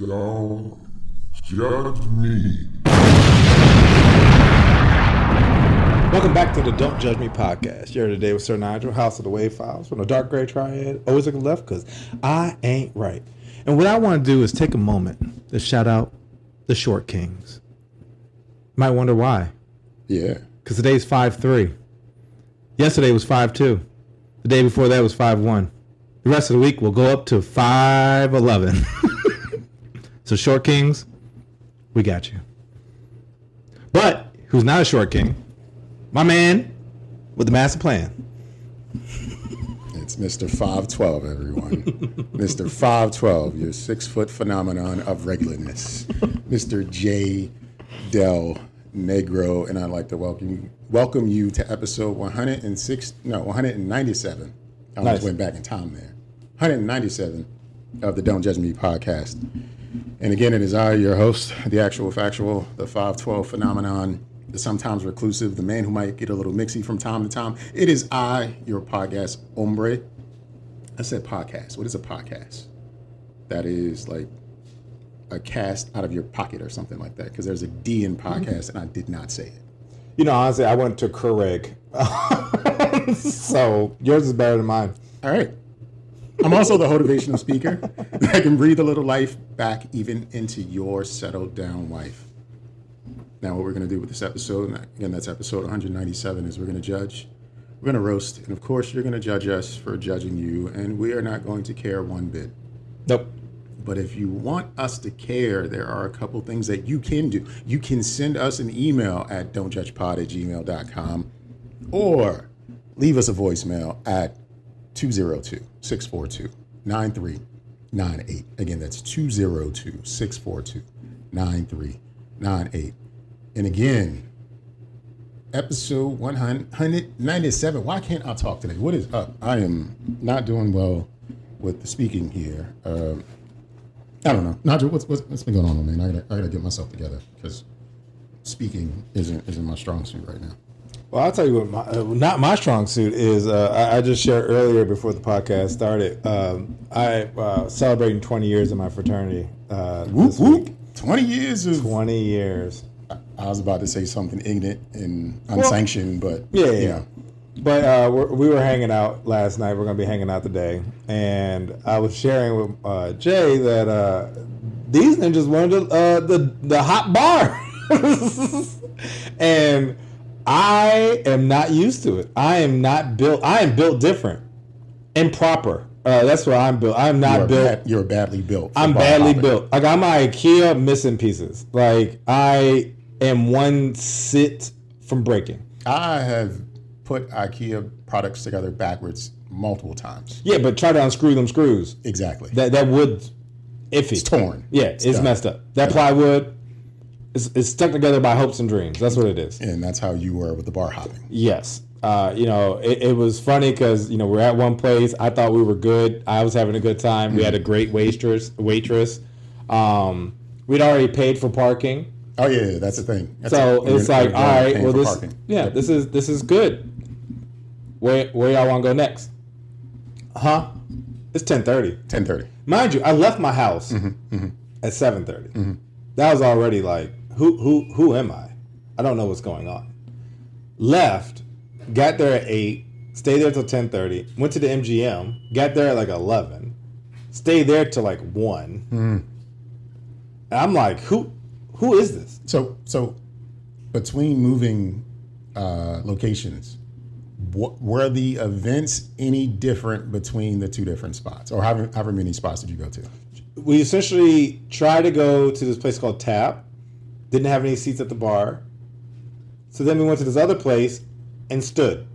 Don't judge me. Welcome back to the Don't Judge Me podcast. You're here today with Sir Nygel, House of the Wave Files, from the Dark Gray Triad. Always looking left because I ain't right. And what I want to do is take a moment to shout out the Short Kings. You might wonder why. Yeah. Because today's 5-3. Yesterday was 5-2. The day before that was 5-1. The rest of the week will go up to 5-11. So Short Kings, we got you. But who's not a Short King? My man with the master plan. It's Mr. 512, everyone. Mr. 512, your 6-foot phenomenon of regularness. Mr. J. Delnegro, and I'd like to welcome you to episode 197. I almost went back in time there. 197 of the Don't Judge Me podcast. And again, it is I, your host, the actual factual, the 512 phenomenon, the sometimes reclusive, the man who might get a little mixy from time to time. It is I, your podcast hombre. I said podcast. What is a podcast? That is like a cast out of your pocket or something like that, because there's a D in podcast, and I did not say it. You know, honestly, I went to Correg. So yours is better than mine. All right. I'm also the motivational speaker that can breathe a little life back even into your settled down life. Now, what we're going to do with this episode, and again, that's episode 197, is we're going to judge, we're going to roast, and of course, you're going to judge us for judging you, and we are not going to care one bit. Nope. But if you want us to care, there are a couple things that you can do. You can send us an email at don'tjudgepod@gmail.com or leave us a voicemail at 202-642-9398. Again, that's 202-642-9398. And again, episode 197. Why can't I talk today? What is up? I am not doing well with the speaking here. I don't know. Nigel, what's been going on, man? I gotta get myself together because speaking isn't my strong suit right now. Well, I'll tell you what, not my strong suit is. I just shared earlier before the podcast started. I celebrating 20 years of my fraternity. Whoop whoop! 20 years of 20 years. I was about to say something ignorant and unsanctioned, but yeah. But we were hanging out last night. We're gonna be hanging out today, and I was sharing with Jay that these ninjas wanted the hot bar, and I am not used to it. I am not built. I am built different and proper. That's what I'm built. I'm not built. You're badly built. I'm badly built. Like I'm IKEA missing pieces. Like I am one sit from breaking. I have put IKEA products together backwards multiple times. Yeah, but try to unscrew them screws. Exactly. That wood, iffy. It's torn. Yeah, it's messed up. That plywood is stuck together by hopes and dreams. That's what it is. And that's how you were with the bar hopping. Yes. It was funny because, we're at one place. I thought we were good. I was having a good time. We had a great waitress. We'd already paid for parking. Oh yeah, that's the thing. That's it's like, all right, well this is good. Where y'all want to go next? It's 10:30. 10:30. Mind you, I left my house at 7:30. Mm-hmm. That was already like, who am I? I don't know what's going on. Left, got there at 8, stayed there till 10:30, went to the MGM, got there at like 11, stayed there till like 1. And I'm like, who is this? So between moving locations, were the events any different between the two different spots, or however many spots did you go to? We essentially tried to go to this place called Tap. Didn't have any seats at the bar. So then we went to this other place and stood.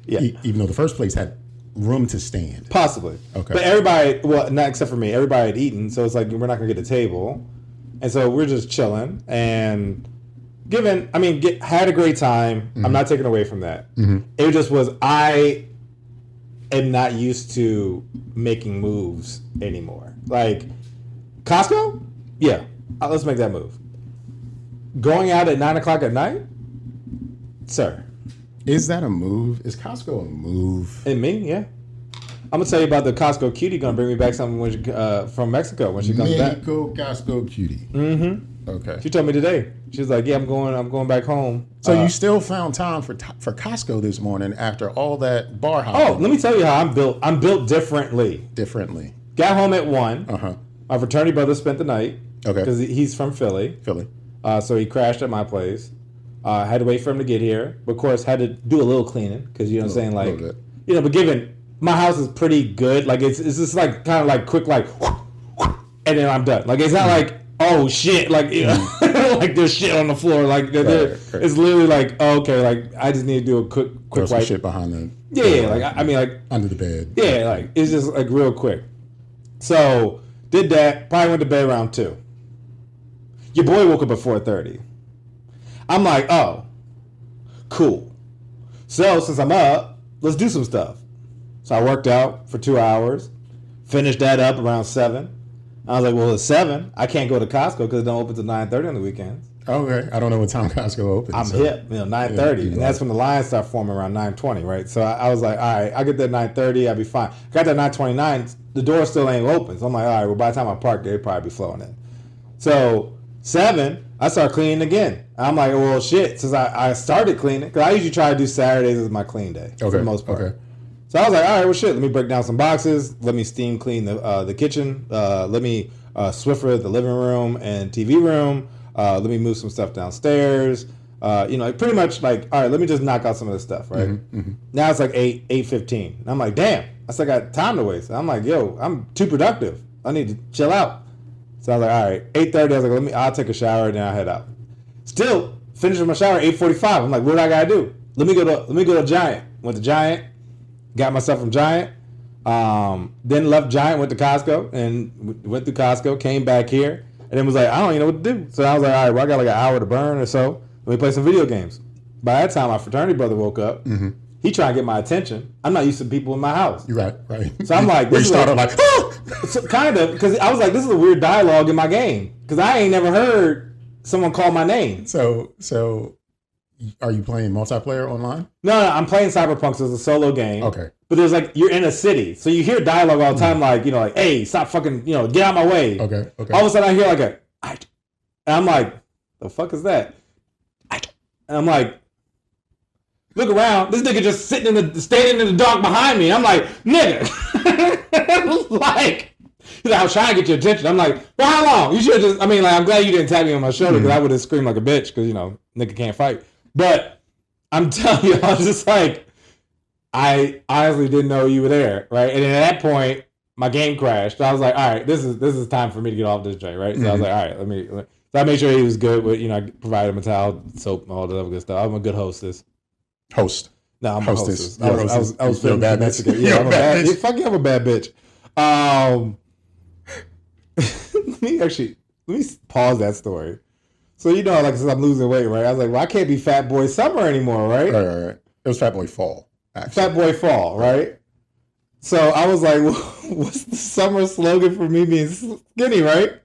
Yeah. Even though the first place had room to stand. Possibly. Okay. But everybody, well, not except for me, everybody had eaten. So it's like, we're not going to get a table. And so we're just chilling and had a great time. Mm-hmm. I'm not taking away from that. Mm-hmm. It just was, I am not used to making moves anymore. Like, Costco? Yeah. Let's make that move. Going out at 9 o'clock at night? Sir. Is that a move? Is Costco a move? In me, yeah. I'm gonna tell you about the Costco cutie. Gonna bring me back something when from Mexico when she comes back. Mexico Costco cutie. Mm-hmm. Okay. She told me today. She's like, "Yeah, I'm going back home." So you still found time for Costco this morning after all that bar hopping? Oh, let me tell you how I'm built. I'm built differently. Differently. Got home at 1. Uh-huh. My fraternity brother spent the night. Okay. Because he's from Philly. So he crashed at my place. Had to wait for him to get here. But of course, had to do a little cleaning because you know what I'm saying, like, you know. But given my house is pretty good, like it's just like kind of like quick, like, and then I'm done. Like it's not like oh shit, like you know, like there's shit on the floor. Like it's literally like oh, okay, like I just need to do a quick wipe. Shit behind the like I mean like under the bed. Yeah, like it's just like real quick. So did that. Probably went to bed around 2. Your boy woke up at 4:30. I'm like, oh, cool. So since I'm up, let's do some stuff. So I worked out for 2 hours, finished that up around 7. I was like, well, it's 7. I can't go to Costco because it don't open till 9:30 on the weekends. Okay, I don't know what time Costco opens. I'm hip, 9:30, and that's when the lines start forming around 9:20, right? So I was like, all right, I get there 9:30, I'll be fine. Got there 9:29, the door still ain't open. So I'm like, all right, well, by the time I park, they'd probably be flowing in. So 7, I start cleaning again. I'm like, well, shit, since I started cleaning, because I usually try to do Saturdays as my clean day for the most part. Okay. So I was like, all right, well, shit, let me break down some boxes. Let me steam clean the kitchen. Let me Swiffer the living room and TV room. Let me move some stuff downstairs. Pretty much like, all right, let me just knock out some of this stuff, right? Mm-hmm. Now it's like 8:15. I'm like, damn, I still got time to waste. I'm like, yo, I'm too productive. I need to chill out. So I was like, all right, 8:30. I was like, I'll take a shower and then I'll head out. Still finishing my shower at 8:45. I'm like, what do I gotta do? Let me go to Giant. Went to Giant, got myself from Giant. Then left Giant, went to Costco, and went through Costco, came back here, and then was like, I don't even know what to do. So I was like, all right, well, I got like an hour to burn or so. Let me play some video games. By that time, my fraternity brother woke up. Mm-hmm. He trying to get my attention. I'm not used to people in my house. You're right. So I'm like, this started like so kind of, because I was like, this is a weird dialogue in my game, because I ain't never heard someone call my name. So are you playing multiplayer online? No, I'm playing Cyberpunk, so it's a solo game. Okay. But there's like, you're in a city, so you hear dialogue all the time, like, like, hey, stop fucking, get out my way. Okay. All of a sudden I hear like and I'm like, the fuck is that? And I'm like, look around, this nigga just standing in the dark behind me. I'm like, nigga. Like, he's like, I was trying to get your attention. I'm like, for how long? You should just, I'm glad you didn't tap me on my shoulder, because I would have screamed like a bitch, because, nigga can't fight. But I'm telling you, I was just like, I honestly didn't know you were there, right? And then at that point, my game crashed. So I was like, all right, this is time for me to get off this joint, right? So I was like, all right, so I made sure he was good with, I provided him a towel, soap, all that other good stuff. I'm a good hostess. Host. No, I'm hostess. a hostess. I was feeling bad bitch. Yeah, I'm a bad bitch. Fuck you, I'm a bad bitch. Let me pause that story. So like since I'm losing weight, right? I was like, well, I can't be Fat Boy Summer anymore, right? Right. It was Fat Boy Fall. Actually. Fat Boy Fall, right? So I was like, well, what's the summer slogan for me being skinny, right?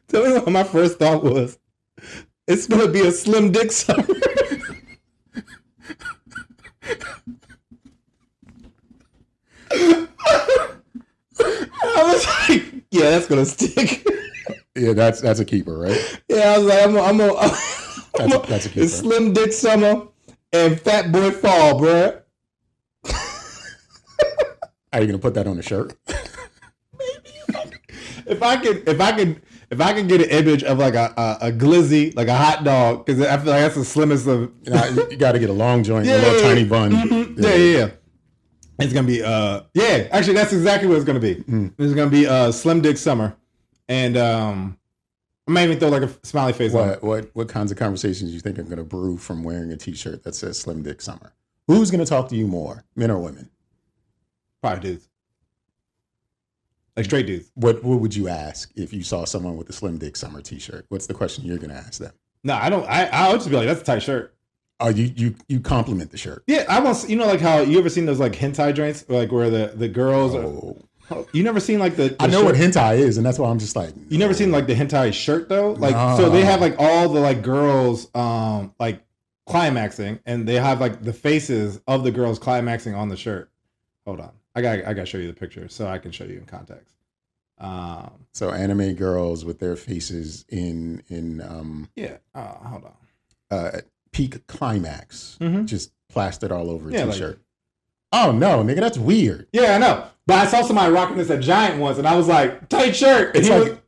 Tell me what my first thought was. It's gonna be a slim dick summer. I was like, yeah, that's gonna stick. Yeah, that's a keeper, right? Yeah, I was like, that's a keeper. It's slim dick summer and Fat Boy Fall, bruh. Are you gonna put that on the shirt? Maybe. If I could get an image of like a glizzy, like a hot dog, because I feel like that's the slimmest of. You got to get a long joint, a little tiny bun. Mm-hmm. Yeah. It's gonna be Actually, that's exactly what it's gonna be. Mm. It's gonna be slim dick summer, and I might even throw like a smiley face on it. What kinds of conversations you think are gonna brew from wearing a T-shirt that says slim dick summer? Who's gonna talk to you more, men or women? Probably dudes. Like straight dudes. What would you ask if you saw someone with a slim dick summer T-shirt? What's the question you're gonna ask them? No, I don't. I would just be like, that's a tight shirt. Oh, you compliment the shirt. Yeah, I want. Like how you ever seen those like hentai joints, like where the girls are. You never seen like the I know shirt? what hentai is, and that's why I'm just like. You never seen like the hentai shirt though, like so they have like all the like girls like climaxing, and they have like the faces of the girls climaxing on the shirt. Hold on. I got to show you the picture so I can show you in context. So anime girls with their faces in hold on. Peak climax, just plastered all over a t-shirt. Like, oh no, nigga, that's weird. Yeah, I know. But I saw somebody rocking this at Giant once, and I was like, tight shirt. And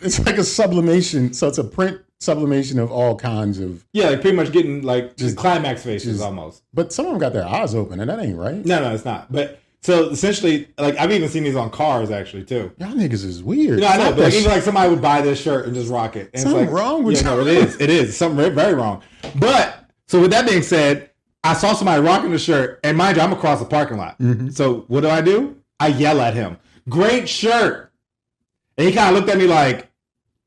It's like a sublimation. So it's a print sublimation of all kinds of. Yeah, like pretty much getting like just climax faces almost. But some of them got their eyes open, and that ain't right. No, it's not. But so essentially, like I've even seen these on cars actually too. Y'all niggas is weird. I know. But like, even like somebody would buy this shirt and just rock it. And something it's like, wrong with you. No, it is. It is something very, very wrong. But so with that being said, I saw somebody rocking the shirt, and mind you, I'm across the parking lot. So what do? I yell at him, "Great shirt!" And he kind of looked at me like,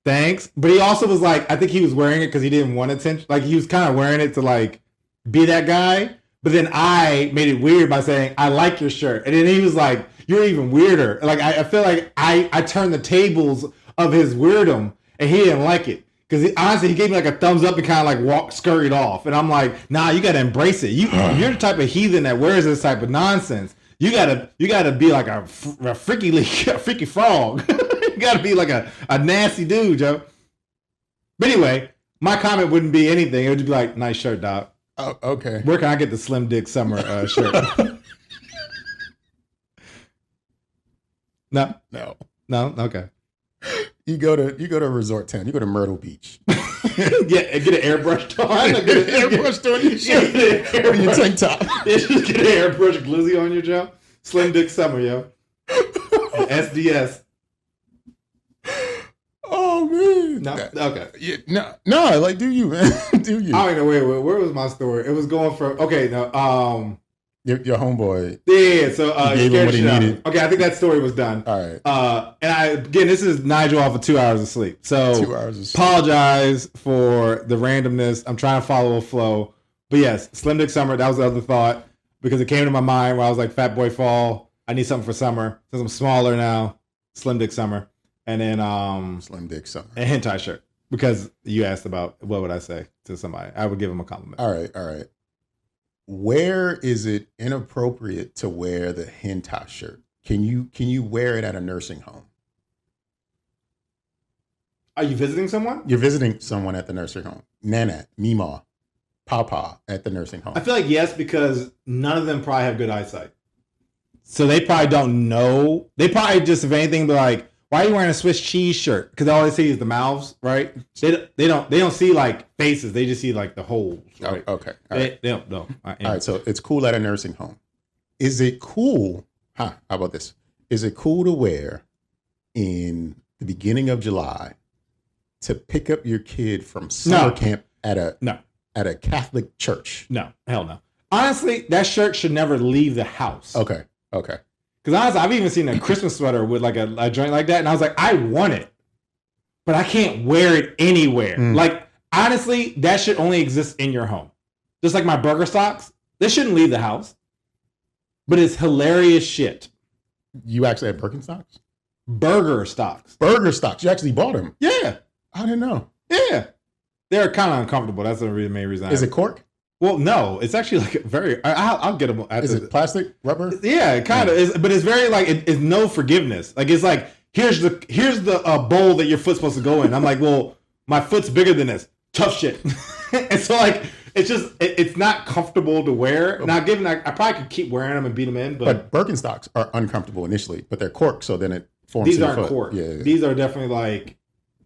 "Thanks," but he also was like, I think he was wearing it because he didn't want attention. Like he was kind of wearing it to like be that guy. But then I made it weird by saying, "I like your shirt," and then he was like, "You're even weirder." Like I feel like I turned the tables of his weirdom, and he didn't like it. Because honestly, he gave me like a thumbs up and kind of like scurried off. And I'm like, nah, you got to embrace it. You're the type of heathen that wears this type of nonsense. You gotta be like a freaky frog. You gotta be like a nasty dude, Joe. But anyway, my comment wouldn't be anything. It would just be like, nice shirt, dog. Oh, okay. Where can I get the Slim Dick Summer shirt? No. Okay. You go to a resort town. You go to Myrtle Beach. Yeah, get an airbrushed on. Get an airbrush on your shirt. On your tank top. Yeah, just get an airbrush glizzy on your Joe. Slim Dick Summer, yo. SDS. Oh man. No. Okay. Yeah, no. Like, do you, man? Do you? I don't know. Wait. Where was my story? It was going from. Okay. No. Your homeboy. Yeah. So gave him what he needed. Okay. I think that story was done. All right. And this is Nygel off of 2 hours of sleep. So 2 hours of sleep. Apologize for the randomness. I'm trying to follow a flow. But yes, Slim Dick Summer. That was the other thought because it came to my mind where I was like, Fat Boy Fall. I need something for summer since I'm smaller now. Slim Dick Summer. And then Slim Dick Summer. A hentai shirt. Because you asked about what would I say to somebody. I would give him a compliment. All right. Where is it inappropriate to wear the hentai shirt? Can you wear it at a nursing home? Are you visiting someone? You're visiting someone at the nursing home. Nana, Mima, Papa at the nursing home. I feel like yes, because none of them probably have good eyesight. So they probably don't know. They probably just, if anything, be like, why are you wearing a Swiss cheese shirt? Because all they see is the mouths, right? They don't see like faces. They just see like the holes. Right? Oh, okay. They don't know. All right. So it's cool at a nursing home. Is it cool? How about this? Is it cool to wear in the beginning of July to pick up your kid from summer camp at a Catholic church? No, hell no. Honestly, that shirt should never leave the house. Okay. Because honestly, I've even seen a Christmas sweater with like a joint like that, and I was like, I want it, but I can't wear it anywhere. Like, honestly, that should only exist in your home. Just like my burger socks, they shouldn't leave the house. But it's hilarious shit. You actually have Birkenstocks? Burger stocks. Burger stocks. You actually bought them? Yeah. I didn't know. Yeah. They're kind of uncomfortable. That's the main reason. Is it cork? Well, no, it's actually like very. I'll get them. Is it plastic, rubber? Yeah, it kind of is, but it's very like it's no forgiveness. Like it's like here's the bowl that your foot's supposed to go in. I'm like, well, my foot's bigger than this. Tough shit. And so like it's just it's not comfortable to wear. Now, given I probably could keep wearing them and beat them in, but Birkenstocks are uncomfortable initially, but they're cork, so then it forms. These aren't cork. Yeah. These are definitely like,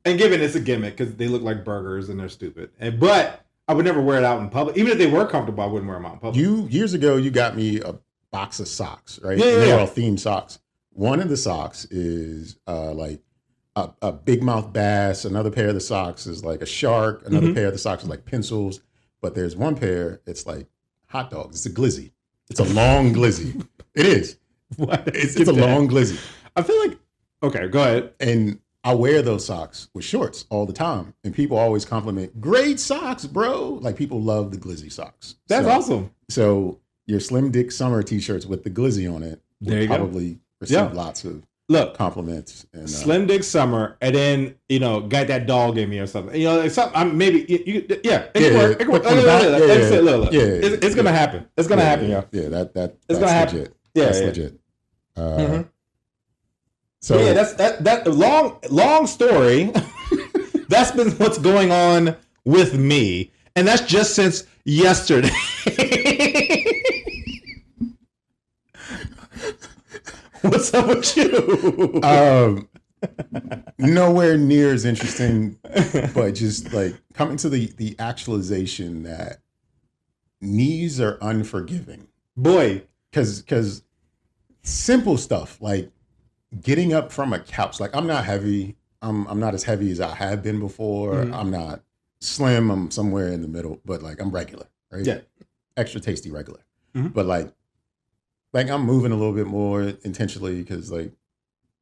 and given it's a gimmick because they look like burgers and they're stupid, but. I would never wear it out in public. Even if they were comfortable, I wouldn't wear them out in public. Years ago, you got me a box of socks, right? Yeah. They're all themed socks. One of the socks is like a big mouth bass. Another pair of the socks is like a shark. Another pair of the socks is like pencils. But there's one pair, it's like hot dogs. It's a glizzy. It's a long glizzy. It is. What? It's a long glizzy. I feel like, okay, go ahead. And I wear those socks with shorts all the time. And people always compliment, great socks, bro. Like people love the glizzy socks. That's awesome. So your Slim Dick Summer t-shirts with the glizzy on it will probably receive lots of compliments. And, Slim Dick Summer, and then, got that dog in me or something. Like something, maybe, it can work. It can work. Look. It's going to happen. It's going to happen, yo. Yeah, that's it's going to happen. legit. That's legit. So yeah, that long story. That's been what's going on with me, and that's just since yesterday. What's up with you? Nowhere near as interesting, but just like coming to the actualization that knees are unforgiving. Boy, because simple stuff like getting up from a couch. Like I'm not heavy. I'm not as heavy as I have been before. Mm-hmm. I'm not slim. I'm somewhere in the middle, but like I'm regular, right? Yeah, extra tasty regular. Mm-hmm. But like I'm moving a little bit more intentionally because like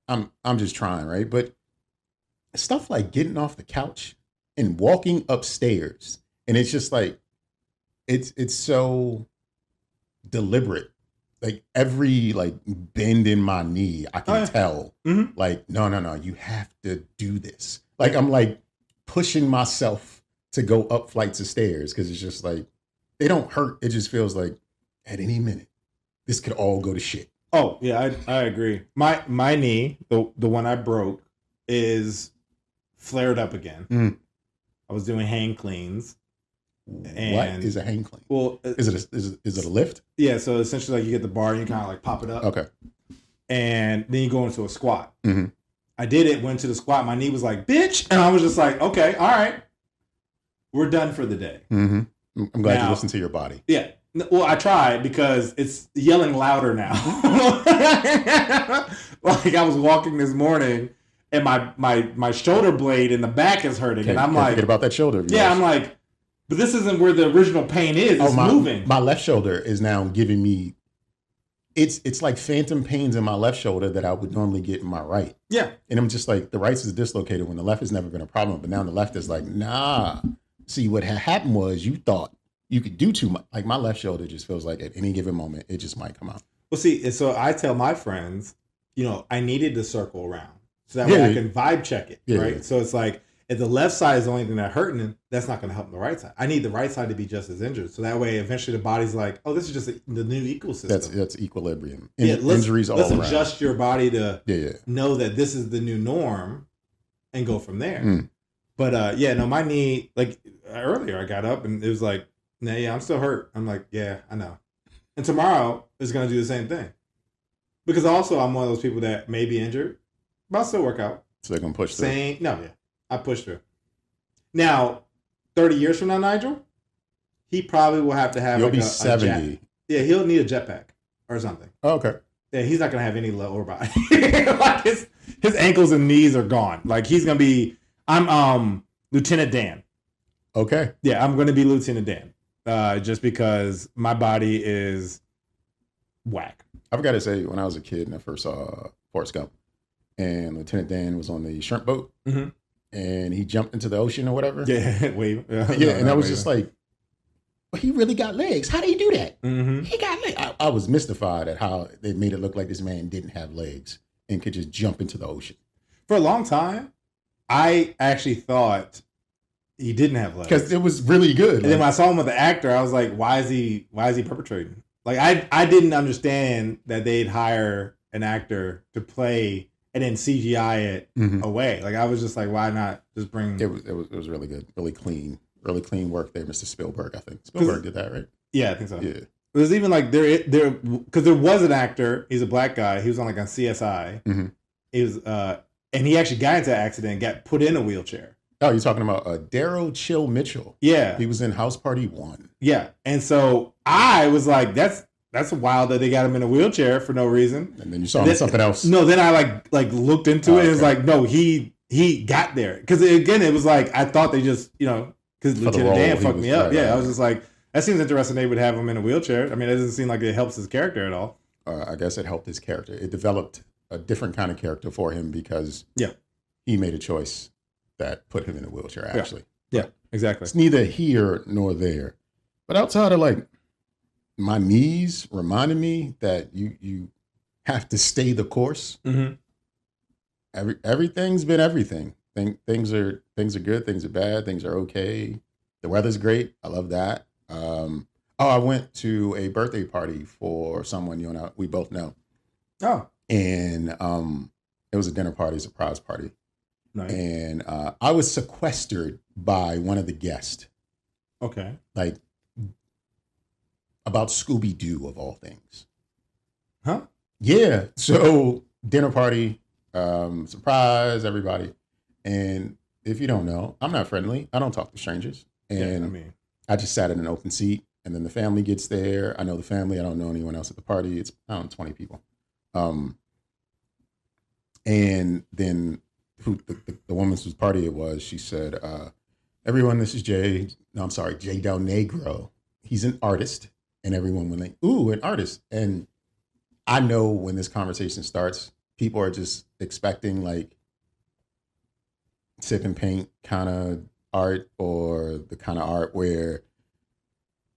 I'm just trying, right? But stuff like getting off the couch and walking upstairs, and it's just like it's so deliberate. Like every like bend in my knee, I can tell. Mm-hmm. Like no, you have to do this. Like I'm like pushing myself to go up flights of stairs because it's just like they don't hurt. It just feels like at any minute this could all go to shit. Oh yeah, I agree. My knee, the one I broke, is flared up again. Mm. I was doing hang cleans. And what is a hang clean? Well, is it a lift? Yeah, so essentially like you get the bar and you kind of like pop it up. Okay. And then you go into a squat. Mm-hmm. I did it, went to the squat. My knee was like, bitch. And I was just like, okay, all right. We're done for the day. Mm-hmm. I'm glad you listened to your body. Yeah. Well, I tried because it's yelling louder now. Like I was walking this morning and my shoulder blade in the back is hurting. And I'm like, forget about that shoulder. Yeah, I'm like, but this isn't where the original pain is. It's moving. My left shoulder is now giving me, it's like phantom pains in my left shoulder that I would normally get in my right. Yeah. And I'm just like, the right is dislocated when the left has never been a problem. But now the left is like, nah. See, what had happened was you thought you could do too much. Like my left shoulder just feels like at any given moment, it just might come out. Well, see, so I tell my friends, I needed to circle around. So that way I can vibe check it, right? Yeah. So it's like, if the left side is the only thing that's hurting, that's not going to help the right side. I need the right side to be just as injured. So that way, eventually the body's like, oh, this is just the new ecosystem. That's equilibrium. Injuries all around. Let's adjust your body to know that this is the new norm and go from there. Mm. But my knee, like earlier I got up and it was like, nah, yeah, I'm still hurt. I'm like, yeah, I know. And tomorrow is going to do the same thing. Because also I'm one of those people that may be injured, but I'll still work out. So they're going to push through? I pushed through. Now, 30 years from now, Nygel, he probably will have to have He'll be 70. He'll need a jetpack or something. Oh, okay. Yeah, he's not going to have any lower body. Like his ankles and knees are gone. Like he's going to be, I'm Lieutenant Dan. Okay. Yeah, I'm going to be Lieutenant Dan. Just because my body is whack. I've got to say, when I was a kid and I first saw Forrest Gump and Lieutenant Dan was on the shrimp boat, mm-hmm. and he jumped into the ocean or whatever. Yeah, wave. And I was just like, well, he really got legs. How did he do that? Mm-hmm. He got legs. I was mystified at how they made it look like this man didn't have legs and could just jump into the ocean. For a long time, I actually thought he didn't have legs. Because it was really good. And then when I saw him with the actor, I was like, why is he perpetrating? Like, I didn't understand that they'd hire an actor to play and then CGI it mm-hmm. away. Like, I was just like, why not just bring... It was really good. Really clean work there, Mr. Spielberg, I think. Spielberg did that, right? Yeah, I think so. Yeah. There's even like, because there was an actor, he's a black guy, he was on like on CSI. Mm-hmm. He was, and he actually got into an accident and got put in a wheelchair. Oh, you're talking about Darryl Chill Mitchell. Yeah. He was in House Party 1. Yeah. And so I was like, that's wild that they got him in a wheelchair for no reason. And then you saw him in something else. No, then I like looked into it and it's like, no, he got there. Because again, it was like, I thought they just, because Lieutenant Dan fucked me up. Yeah. I was just like, that seems interesting they would have him in a wheelchair. I mean, it doesn't seem like it helps his character at all. I guess it helped his character. It developed a different kind of character for him because he made a choice that put him in a wheelchair, actually. Yeah, exactly. It's neither here nor there. But outside of like my knees reminding me that you have to stay the course. Mm-hmm. Everything's been everything. Things are good, things are bad, things are okay. The weather's great. I love that. Oh, I went to a birthday party for someone you and we both know. Oh, And it was a dinner party, surprise party. nice. And I was sequestered by one of the guests, Okay. like about Scooby Doo of all things. Huh? Yeah. So dinner party, surprise everybody. And if you don't know, I'm not friendly. I don't talk to strangers. And I just sat in an open seat. And then the family gets there. I know the family. I don't know anyone else at the party. It's, I don't know, 20 people. And then the woman whose party it was, she said, everyone, this is Jay. No, I'm sorry, Jay Delnegro. He's an artist. And everyone went like, ooh, an artist. And I know when this conversation starts, people are just expecting like sip and paint kind of art, or the kind of art where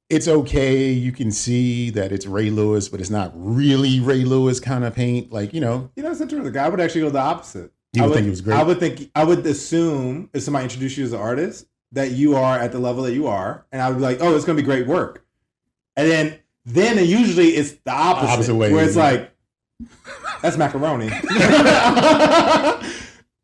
it's okay, you can see that it's Ray Lewis, but it's not really Ray Lewis kind of paint. Like, it's interesting. I would actually go the opposite. You would think it was great? I would assume if somebody introduced you as an artist that you are at the level that you are, and I would be like, oh, it's going to be great work. And then usually it's the opposite way, where it's like, that's macaroni.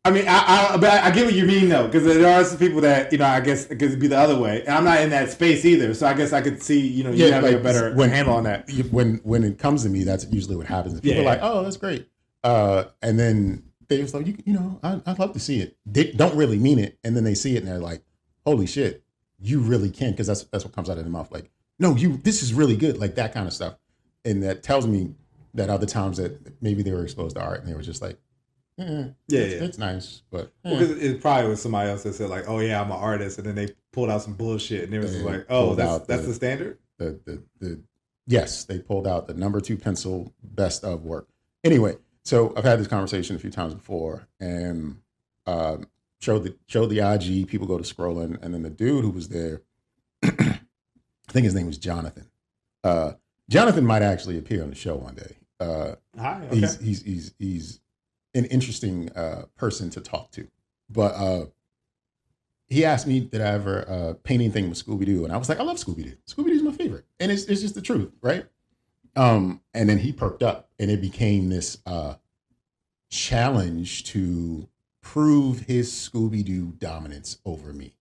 I mean, I get what you mean though, because there are some people that I guess it could be the other way, and I'm not in that space either. So I guess I could see you having a better handle on that. When it comes to me, that's usually what happens. People are like, oh, that's great, and then they just like, I'd love to see it. They don't really mean it, and then they see it and they're like, holy shit, you really can, because that's what comes out of their mouth. Like, no, this is really good, like that kind of stuff, and that tells me that other times that maybe they were exposed to art and they were just like. It's nice, but because it probably was somebody else that said like, "Oh yeah, I'm an artist," and then they pulled out some bullshit, and it was like, "Oh, that's the standard." Yes, they pulled out the number 2 pencil best of work. Anyway, so I've had this conversation a few times before, and showed the IG. People go to scrolling, and then the dude who was there, I think his name was Jonathan. Jonathan might actually appear on the show one day. Hi. Okay. He's an interesting person to talk to, but he asked me, did I ever paint anything with Scooby Doo? And I was like, I love Scooby Doo. Scooby Doo's my favorite, and it's just the truth, right? And then he perked up, and it became this challenge to prove his Scooby Doo dominance over me.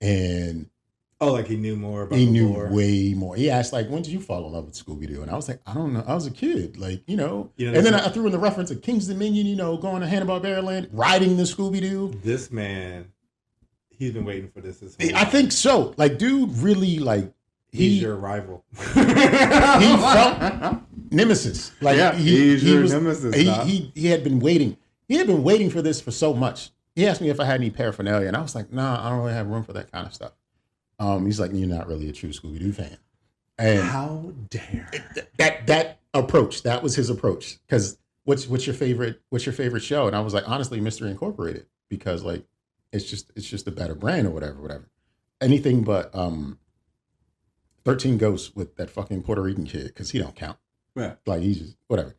And like he knew more about. He knew way more. He asked like, when did you fall in love with Scooby Doo? And I was like, I don't know. I was a kid, like and then I threw in the reference of King's Dominion, going to Hanna-Barbera Land, riding the Scooby Doo. This man, he's been waiting for this. I think so. Like, dude, really like. He's your rival. He felt nemesis. Like he's your nemesis. He had been waiting. He had been waiting for this for so much. He asked me if I had any paraphernalia, and I was like, nah, I don't really have room for that kind of stuff. He's like, you're not really a true Scooby Doo fan. And how dare that approach? That was his approach. Because what's your favorite show? And I was like, honestly, Mystery Incorporated, because like it's just a better brand or whatever. Anything but 13 Ghosts with that fucking Puerto Rican kid, because he don't count. Yeah. Like he's just whatever.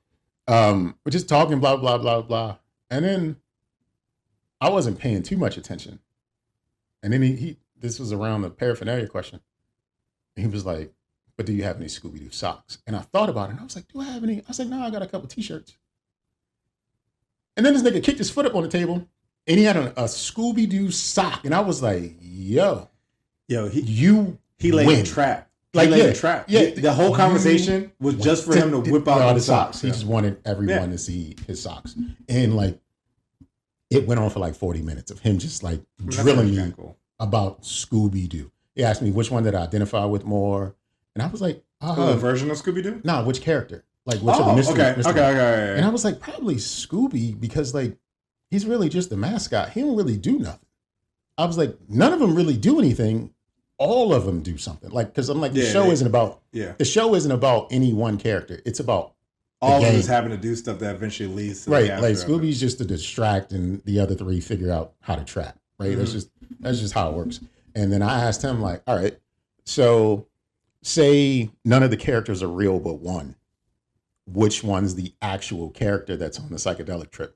We're just talking blah blah blah blah, and then I wasn't paying too much attention, and then he this was around the paraphernalia question. And he was like, but do you have any Scooby Doo socks? And I thought about it, and I was like, do I have any? I was like, no, I got a couple t-shirts. And then this nigga kicked his foot up on the table, and he had a Scooby Doo sock. And I was like, yo, he laid a trap. Like, he laid a trap. Yeah, the whole conversation was just for him to whip out the socks. He just wanted everyone to see his socks. And like, it went on for like 40 minutes of him just like drilling me about Scooby Doo. He asked me which one did I identify with more, and I was like, the version of Scooby Doo? Nah, which character? Like, which of the mystery? Okay. And I was like, probably Scooby, because like he's really just the mascot. He don't really do nothing. I was like, none of them really do anything. All of them do something. Like, because I'm like, the show isn't about any one character. It's about all of us having to do stuff that eventually leads to right. Like Scooby's just to distract, and the other three figure out how to trap. Right. Mm-hmm. That's just how it works. And then I asked him like, all right, so say none of the characters are real but one. Which one's the actual character that's on the psychedelic trip?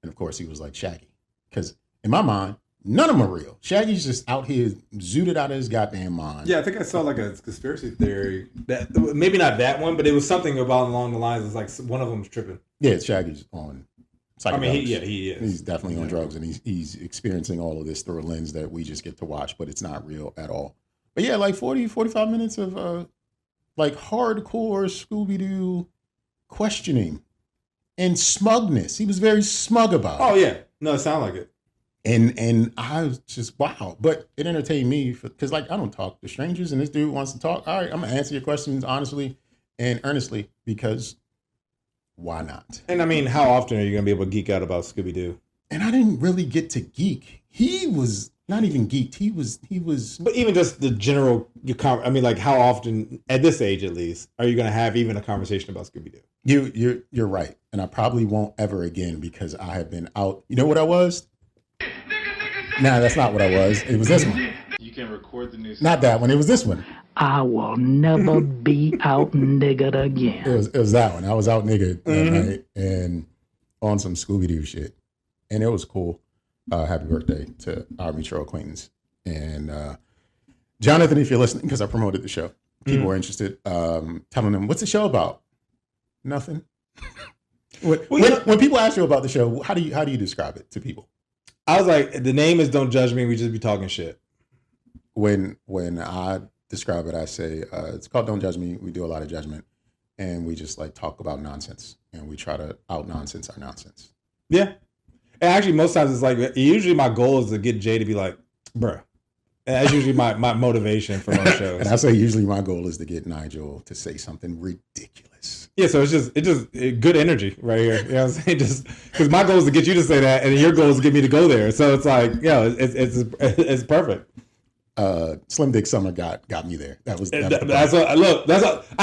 And of course he was like Shaggy. Because in my mind, None of them are real. Shaggy's just out here zooted out of his goddamn mind. Yeah, I think I saw like a conspiracy theory that maybe not that one, but it was something about along the lines of like one of them's tripping. Yeah, Shaggy's on psychedelics. I mean, he is. He's definitely on drugs, and he's experiencing all of this through a lens that we just get to watch, but it's not real at all. But yeah, like 40, 45 minutes of like hardcore Scooby Doo questioning and smugness. He was very smug about it. Oh yeah, no, it sounded like it. And I was just, wow. But it entertained me because, like, I don't talk to strangers, and this dude wants to talk. All right, I'm going to answer your questions honestly and earnestly because why not? And I mean, how often are you going to be able to geek out about Scooby Doo? And I didn't really get to geek. He was not even geeked. He was. But even just the general, I mean, like, how often, at this age at least, are you going to have even a conversation about Scooby Doo? You're right. And I probably won't ever again because I have been out. You know what I was? Nah, that's not what I was. It was this one. You can record the news. Not that one. It was this one. I will never be out niggered again. It was that one. I was out niggered that night and on some Scooby Doo shit. And it was cool. Happy birthday to our mutual acquaintance. And Jonathan, if you're listening, because I promoted the show, people were interested, telling them, what's the show about? Nothing. When people ask you about the show, how do you describe it to people? I was like, the name is Don't Judge Me. We just be talking shit. When I describe it, I say it's called Don't Judge Me. We do a lot of judgment, and we just like talk about nonsense, and we try to out nonsense our nonsense. Yeah, and actually, most times it's like usually my goal is to get Jay to be like, bruh. And that's usually my motivation for most shows. And I say usually my goal is to get Nygel to say something ridiculous. Yeah, so it's just good energy right here. You know what I'm saying? Just because my goal is to get you to say that, and your goal is to get me to go there. So it's like, it's perfect. Slim Dick Summer got me there. That's what I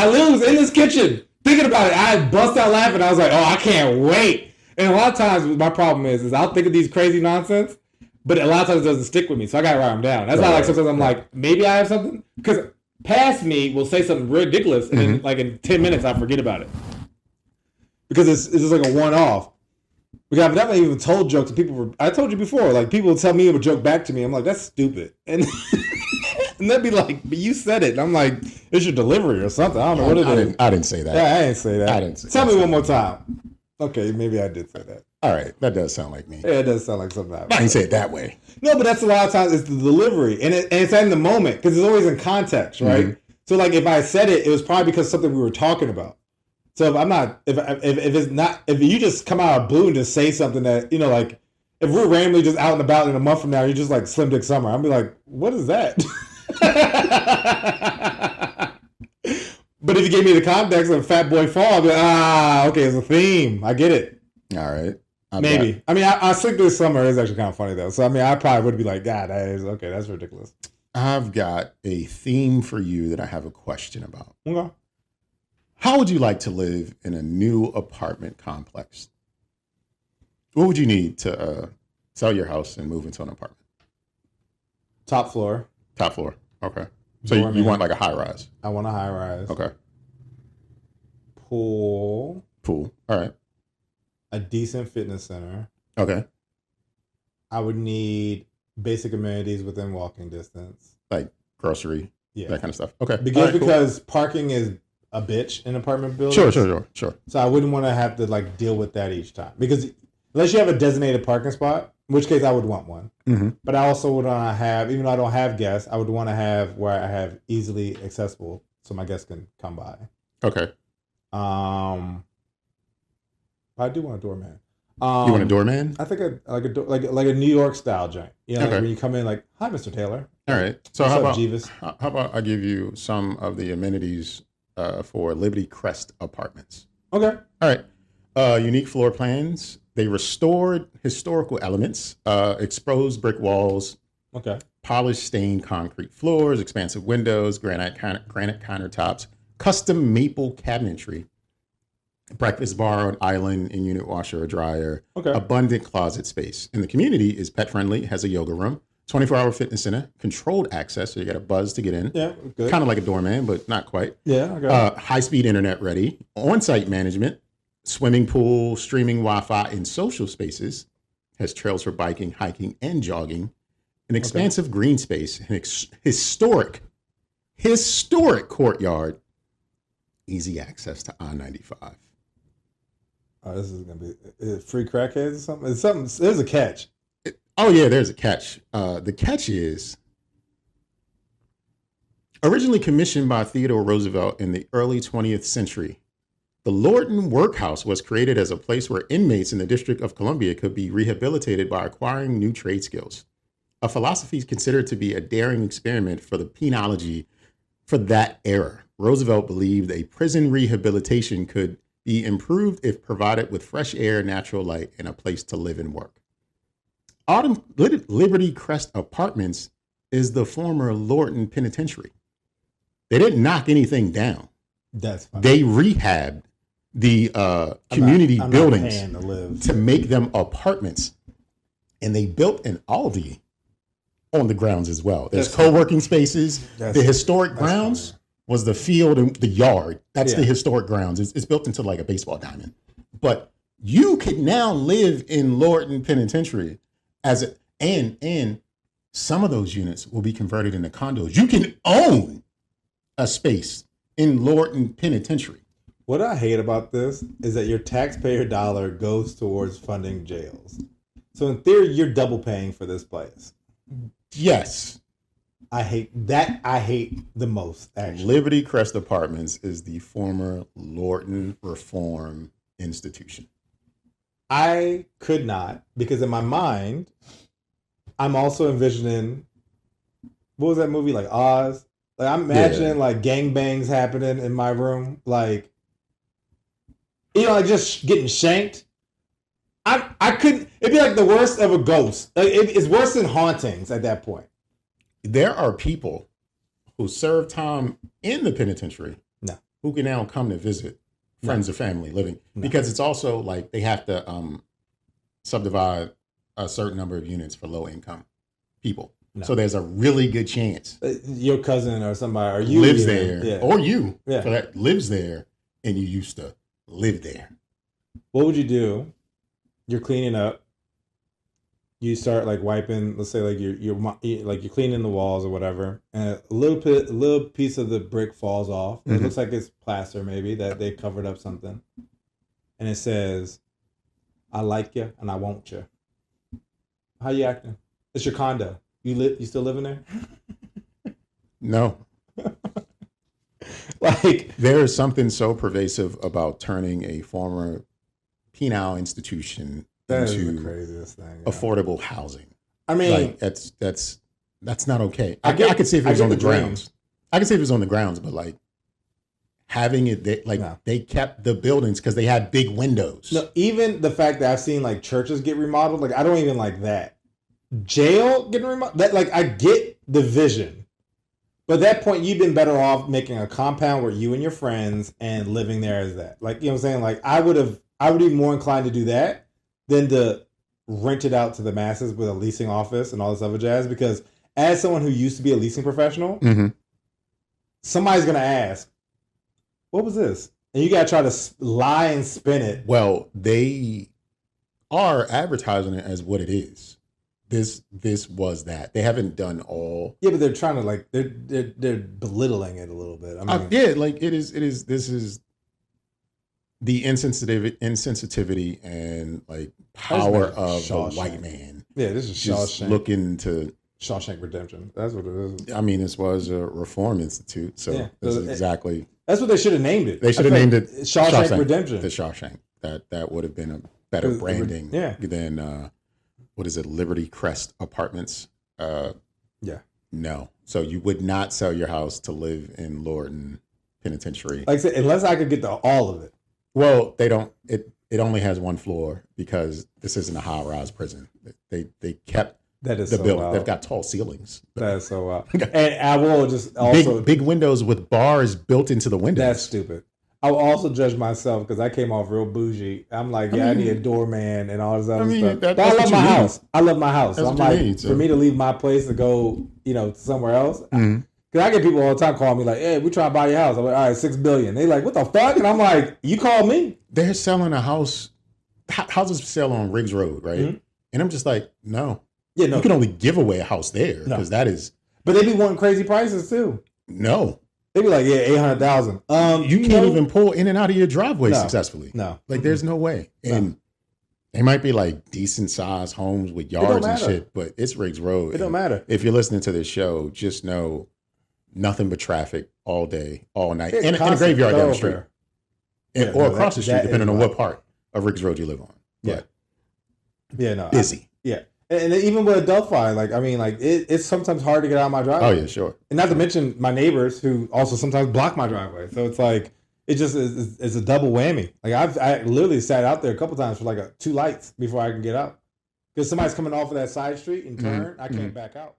literally was in this kitchen thinking about it. I bust out laughing. I was like, oh, I can't wait. And a lot of times my problem is I'll think of these crazy nonsense, but a lot of times it doesn't stick with me. So I got to write them down. That's why like sometimes I'm like, maybe I have something. Because past me will say something ridiculous, and then like in 10 minutes I forget about it. Because it's just like a one-off. Because I've never even told jokes to people. I told you before, like people will tell me a joke back to me. I'm like, that's stupid. And and they'd be like, but you said it. And I'm like, it's your delivery or something. I don't know what it is. I didn't say that. Yeah, I didn't say that. Tell me one more time. Okay, maybe I did say that. All right, that does sound like me. Yeah, it does sound like something. I didn't say it that way. No, but that's a lot of times it's the delivery, and it's in the moment because it's always in context, right? Mm-hmm. So like if I said it, it was probably because something we were talking about. So if I'm not, if it's not, if you just come out of blue and just say something that like if we're randomly just out and about in a month from now, you're just like Slim Dick Summer. I'll be like, what is that? But if you gave me the context of Fat Boy Fall, I'd be like, okay, it's a theme. I get it. All right. Maybe. I mean, I Slick This Summer is actually kind of funny, though. So, I mean, I probably would be like, God, that is, okay, that's ridiculous. I've got a theme for you that I have a question about. Okay. How would you like to live in a new apartment complex? What would you need to sell your house and move into an apartment? Top floor. Top floor. Okay. So you want like a high rise? I want a high rise. Okay. Pool. All right. A decent fitness center. Okay. I would need basic amenities within walking distance. Like grocery, that kind of stuff. Okay. Because parking is a bitch in apartment buildings. Sure. So I wouldn't want to have to like deal with that each time. Because unless you have a designated parking spot, in which case I would want one. Mm-hmm. But I also would want to have, even though I don't have guests, I would want to have where I have easily accessible so my guests can come by. Okay. I do want a doorman. You want a doorman? I think like a New York style joint. Like when you come in, like, hi, Mr. Taylor. All right. So What's how up, about Jeeves? How about I give you some of the amenities for Liberty Crest Apartments? Okay. All right. Unique floor plans. They restored historical elements, exposed brick walls. Okay. Polished stained concrete floors, expansive windows, granite countertops, custom maple cabinetry, breakfast bar, an island, in unit washer or dryer, abundant closet space. And the community is pet friendly, has a yoga room, 24-hour fitness center, controlled access, so you got a buzz to get in. Yeah, good. Kind of like a doorman, but not quite. Yeah, okay. High-speed internet ready, on-site management, swimming pool, streaming Wi-Fi, and social spaces. Has trails for biking, hiking, and jogging. an expansive green space, an historic courtyard, easy access to I-95. Oh, this is gonna be free crackheads or something. It's something. There's a catch. There's a catch. The catch is originally commissioned by Theodore Roosevelt in the early 20th century. The Lorton Workhouse was created as a place where inmates in the District of Columbia could be rehabilitated by acquiring new trade skills. A philosophy considered to be a daring experiment for the penology for that era. Roosevelt believed a prison rehabilitation could be improved if provided with fresh air, natural light, and a place to live and work. Autumn Liberty Crest Apartments is the former Lorton Penitentiary. They didn't knock anything down. That's funny. They rehabbed the community buildings to make them apartments. And they built an Aldi on the grounds as well. There's co-working spaces. The historic grounds was the field and the yard. That's the historic grounds. It's built into like a baseball diamond. But you could now live in Lorton Penitentiary and some of those units will be converted into condos. You can own a space in Lorton Penitentiary. What I hate about this is that your taxpayer dollar goes towards funding jails. So in theory, you're double paying for this place. Yes. I hate the most, actually. Liberty Crest Apartments is the former Lorton Reform Institution. I could not, because in my mind, I'm also envisioning, what was that movie, like Oz? Like I'm imagining like gangbangs happening in my room, like, you know, like just getting shanked. I couldn't. It'd be like the worst of a ghost. Like it's worse than hauntings at that point. There are people who serve time in the penitentiary who can now come to visit friends or family living because it's also like they have to subdivide a certain number of units for low income people. So there's a really good chance your cousin or somebody or you lives there or you for that lives there and you used to live there. What would you do? You're cleaning up. You start like wiping. Let's say like you're cleaning the walls or whatever, and a little piece of the brick falls off. Mm-hmm. It looks like it's plaster, maybe that they covered up something, and it says, "I like you and I want you." How you acting? It's your condo. You still living there? No. Like there is something so pervasive about turning a former penal institution into the craziest thing, affordable housing. I mean, like that's not okay. I could see if it was on the grounds. I could see if it was on the grounds, but like having it, they kept the buildings because they had big windows. No, even the fact that I've seen like churches get remodeled, like I don't even like that. Jail getting remodeled, that like I get the vision, but at that point you've been better off making a compound where you and your friends and living there as that. Like, you know what I'm saying? Like I would be more inclined to do that than to rent it out to the masses with a leasing office and all this other jazz. Because as someone who used to be a leasing professional, somebody's going to ask, what was this? And you got to try to lie and spin it. Well, they are advertising it as what it is. This was that. They haven't done all. Yeah, but they're trying to like, they're belittling it a little bit. I mean, like it is, this is the insensitivity and like power of the white man. Yeah, this is Shawshank. Looking to Shawshank Redemption. That's what it is. I mean, this was a reform institute, so this is exactly. That's what they should have named it. They should have named it Shawshank Redemption. The Shawshank. That would have been a better branding than what is it? Liberty Crest Apartments. No. So you would not sell your house to live in Lorton Penitentiary. Like I said, unless I could get all of it. Well, they don't. It only has one floor because this isn't a high-rise prison. They kept the building. Wild. They've got tall ceilings. That is so wild. And I will just also big windows with bars built into the windows. That's stupid. I will also judge myself because I came off real bougie. I'm like, I need a doorman and all this other stuff. But I love my house. I love my house. So I'm like, for me to leave my place to go, somewhere else. Because I get people all the time calling me like, hey, we trying to buy your house. I'm like, all right, $6 billion. They like, what the fuck? And I'm like, you called me? They're selling a house. Houses sell on Riggs Road, right? Mm-hmm. And I'm just like, no. Yeah, no. You can only give away a house there because that is. But they be wanting crazy prices too. No. They be like, yeah, 800,000. You can't even pull in and out of your driveway successfully. No. Like there's no way. And they might be like decent sized homes with yards and shit, but it's Riggs Road. It don't matter. If you're listening to this show, just know nothing but traffic all day, all night, and a graveyard down the street, or across the street, depending on what part of Riggs Road you live on. But busy. And even with Delphi, like, I mean, like, it's sometimes hard to get out of my driveway. Oh, yeah, sure. And not to mention my neighbors who also sometimes block my driveway. So it's like, it just is it's a double whammy. Like, I literally sat out there a couple times for like 2 lights before I can get out. Because somebody's coming off of that side street and turn, I can't back out.